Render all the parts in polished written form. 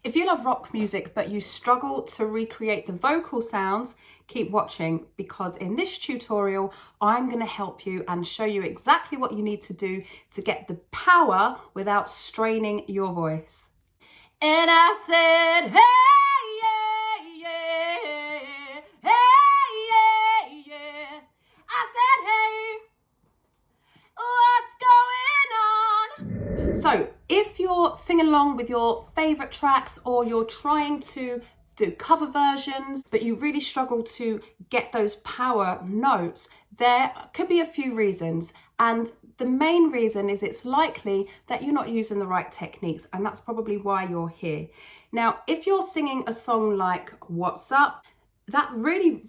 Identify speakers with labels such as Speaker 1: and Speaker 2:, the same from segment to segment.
Speaker 1: If you love rock music but you struggle to recreate the vocal sounds, keep watching, because in this tutorial I'm going to help you and show you exactly what you need to do to get the power without straining your voice. And I said, hey, yeah, yeah, hey, yeah, yeah. I said, hey, what's going on? So if you're singing along with your favorite tracks, or you're trying to do cover versions, but you really struggle to get those power notes, there could be a few reasons. And the main reason is it's likely that you're not using the right techniques, and that's probably why you're here. Now, if you're singing a song like What's Up, that really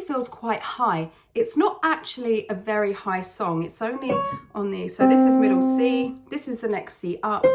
Speaker 1: feels quite high. It's not actually a very high song. It's only on the, so this is middle C, this is the next C up,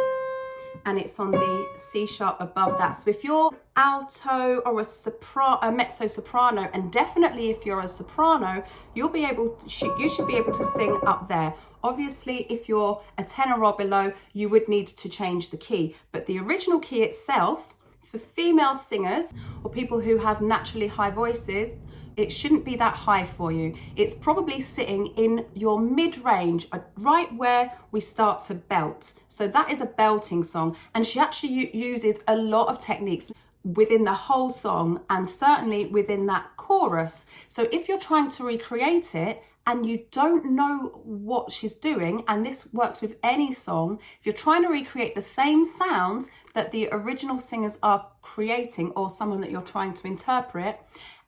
Speaker 1: and it's on the C sharp above that. So if you're alto or a mezzo soprano, and definitely if you're a soprano, you'll be able to, you should be able to sing up there. Obviously, if you're a tenor or below, you would need to change the key, but the original key itself, for female singers or people who have naturally high voices, it shouldn't be that high for you. It's probably sitting in your mid-range, right where we start to belt. So that is a belting song, and she actually uses a lot of techniques within the whole song, and certainly within that chorus. So if you're trying to recreate it and you don't know what she's doing, and this works with any song, if you're trying to recreate the same sounds that the original singers are creating, or someone that you're trying to interpret,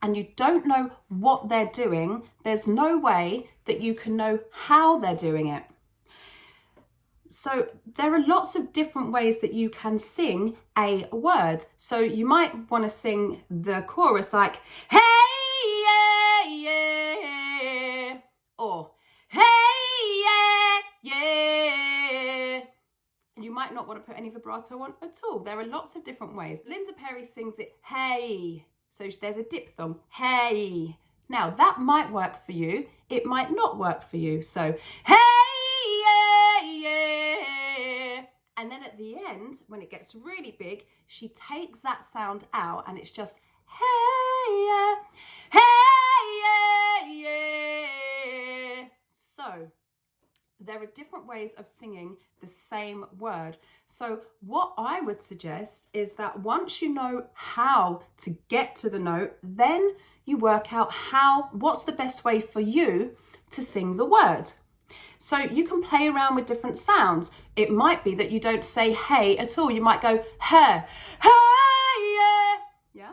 Speaker 1: and you don't know what they're doing, there's no way that you can know how they're doing it. So there are lots of different ways that you can sing a word. So you might want to sing the chorus like, hey, yeah, yeah, or hey, yeah, yeah. And you might not want to put any vibrato on at all. There are lots of different ways. Linda Perry sings it, hey. So there's a diphthong, hey. Now that might work for you. It might not work for you. So, hey, yeah, yeah. And then at the end, when it gets really big, she takes that sound out, and it's just, hey, yeah, hey, yeah, yeah. So there are different ways of singing the same word. So what I would suggest is that once you know how to get to the note, then you work out what's the best way for you to sing the word. So you can play around with different sounds. It might be that you don't say hey at all. You might go her, hey, yeah, yeah.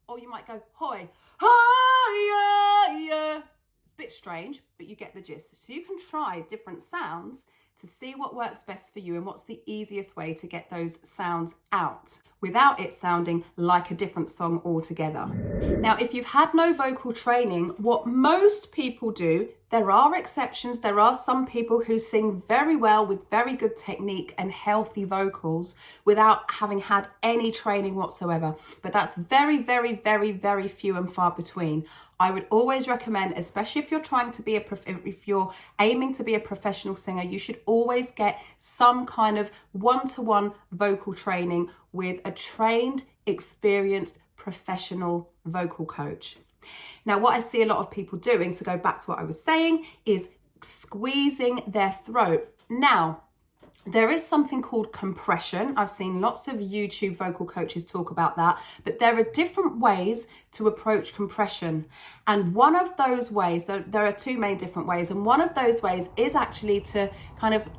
Speaker 1: Or you might go hoy, hoy, yeah, yeah. A bit strange, but you get the gist. So you can try different sounds to see what works best for you and what's the easiest way to get those sounds out without it sounding like a different song altogether. Now, if you've had no vocal training, what most people do, there are exceptions, there are some people who sing very well with very good technique and healthy vocals without having had any training whatsoever, but that's very, very, very, very few and far between. I would always recommend, especially if you're trying to be if you're aiming to be a professional singer, you should always get some kind of one-to-one vocal training with a trained, experienced, professional vocal coach. Now, what I see a lot of people doing, to go back to what I was saying, is squeezing their throat. Now, there is something called compression. I've seen lots of YouTube vocal coaches talk about that, but there are different ways to approach compression. And one of those ways, there are two main different ways, and one of those ways is actually to kind of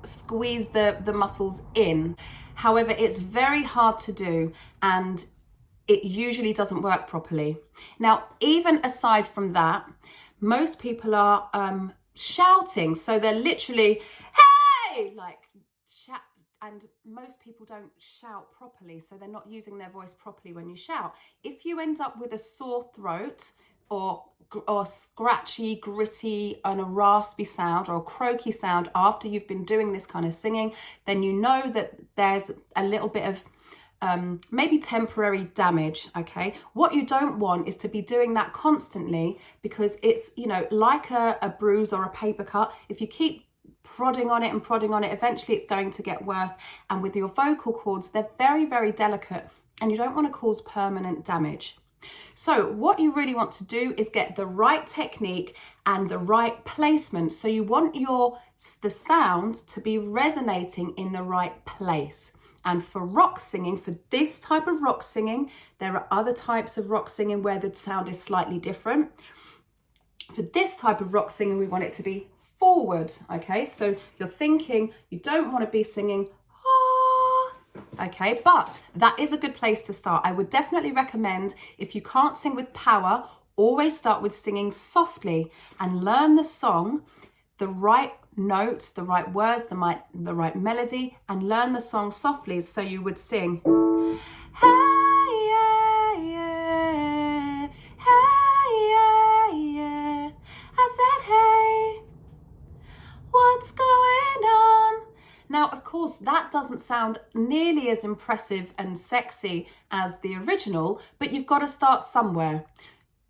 Speaker 1: squeeze the muscles in. However, it's very hard to do, and it usually doesn't work properly. Now, even aside from that, most people are shouting. So they're literally, hey, like, shout, and most people don't shout properly, so they're not using their voice properly when you shout. If you end up with a sore throat or scratchy, gritty, and a raspy sound or a croaky sound after you've been doing this kind of singing, then you know that there's a little bit of maybe temporary damage, okay? What you don't want is to be doing that constantly, because it's, you know, like a bruise or a paper cut. If you keep prodding on it and prodding on it, eventually it's going to get worse. And with your vocal cords, they're very, very delicate and you don't want to cause permanent damage. So what you really want to do is get the right technique and the right placement. So you want the sound to be resonating in the right place. And for rock singing, for this type of rock singing, there are other types of rock singing where the sound is slightly different. For this type of rock singing, we want it to be forward, okay? So you're thinking, you don't want to be singing, ah, okay? But that is a good place to start. I would definitely recommend, if you can't sing with power, always start with singing softly and learn the song, the right notes, the right words, the right melody, and learn the song softly. So you would sing, hey, yeah, yeah, hey, yeah, yeah. I said, hey, what's going on? Now, of course, that doesn't sound nearly as impressive and sexy as the original, but you've got to start somewhere.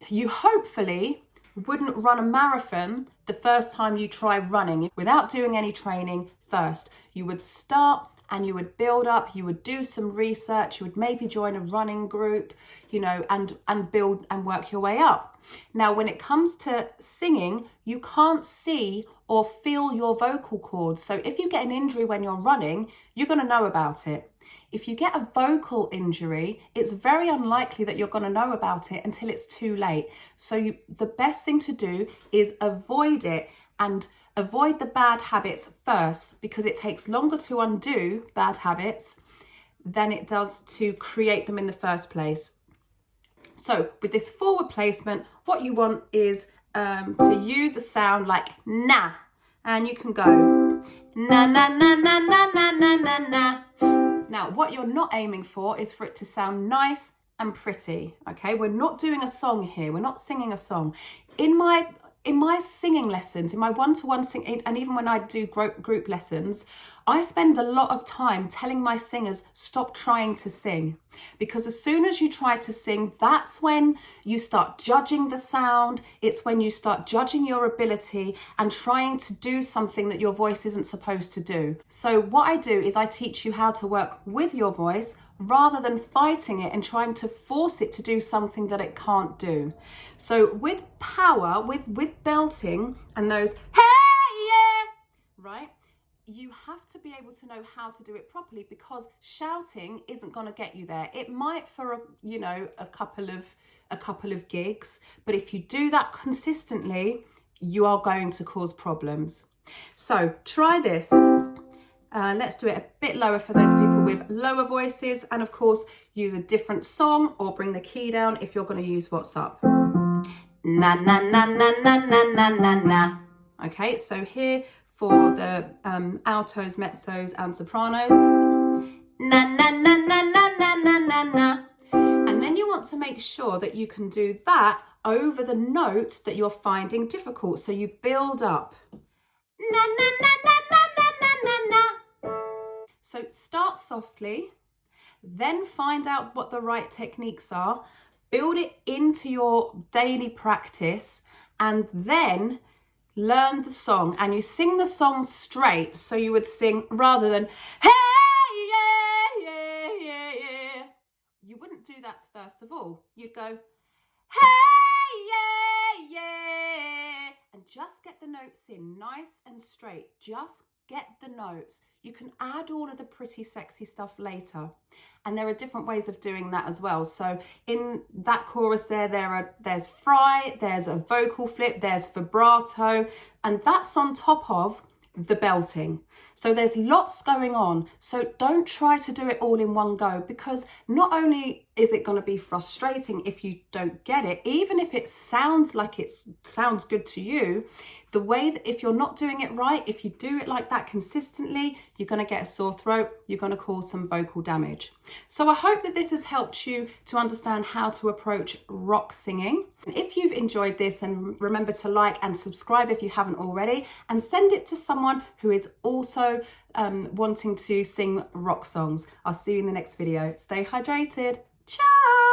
Speaker 1: You hopefully wouldn't run a marathon the first time you try running without doing any training first. You would start and you would build up, you would do some research, you would maybe join a running group, you know, and build and work your way up. Now, when it comes to singing, you can't see or feel your vocal cords. So if you get an injury when you're running, you're going to know about it. If you get a vocal injury, it's very unlikely that you're going to know about it until it's too late. So the best thing to do is avoid it and avoid the bad habits first, because it takes longer to undo bad habits than it does to create them in the first place. So with this forward placement, what you want is to use a sound like na, and you can go na na na na na na na na na. Now, what you're not aiming for is for it to sound nice and pretty, okay? We're not doing a song here. We're not singing a song. In my singing lessons, in my one-to-one singing, and even when I do group lessons, I spend a lot of time telling my singers, stop trying to sing. Because as soon as you try to sing, that's when you start judging the sound. It's when you start judging your ability and trying to do something that your voice isn't supposed to do. So what I do is I teach you how to work with your voice rather than fighting it and trying to force it to do something that it can't do. So with power, with belting and those, hey, yeah, right? You have to be able to know how to do it properly, because shouting isn't going to get you there. It might for a couple of gigs, but if you do that consistently, you are going to cause problems. So try this. Let's do it a bit lower for those people with lower voices, and of course use a different song or bring the key down if you're going to use what's up. Na na na na na na na na na. Okay, so here for the altos, mezzos and sopranos. Na na na na na na na na na. And then you want to make sure that you can do that over the notes that you're finding difficult. So you build up. Na na na na na na na na na. So start softly, then find out what the right techniques are, build it into your daily practice, and then learn the song. And you sing the song straight. So you would sing, rather than, hey, yeah, yeah, yeah, yeah. You wouldn't do that first of all. You'd go, hey, yeah, yeah. And just get the notes in nice and straight. Just get the notes. You can add all of the pretty sexy stuff later. And there are different ways of doing that as well. So in that chorus there's fry, there's a vocal flip, there's vibrato, and that's on top of the belting. So there's lots going on. So don't try to do it all in one go, because not only is it going to be frustrating if you don't get it, even if it sounds like it sounds good to you, the way that if you're not doing it right, if you do it like that consistently, you're going to get a sore throat, you're going to cause some vocal damage. So I hope that this has helped you to understand how to approach rock singing. And if you've enjoyed this, then remember to like and subscribe if you haven't already, and send it to someone who is also wanting to sing rock songs. I'll see you in the next video. Stay hydrated. Ciao!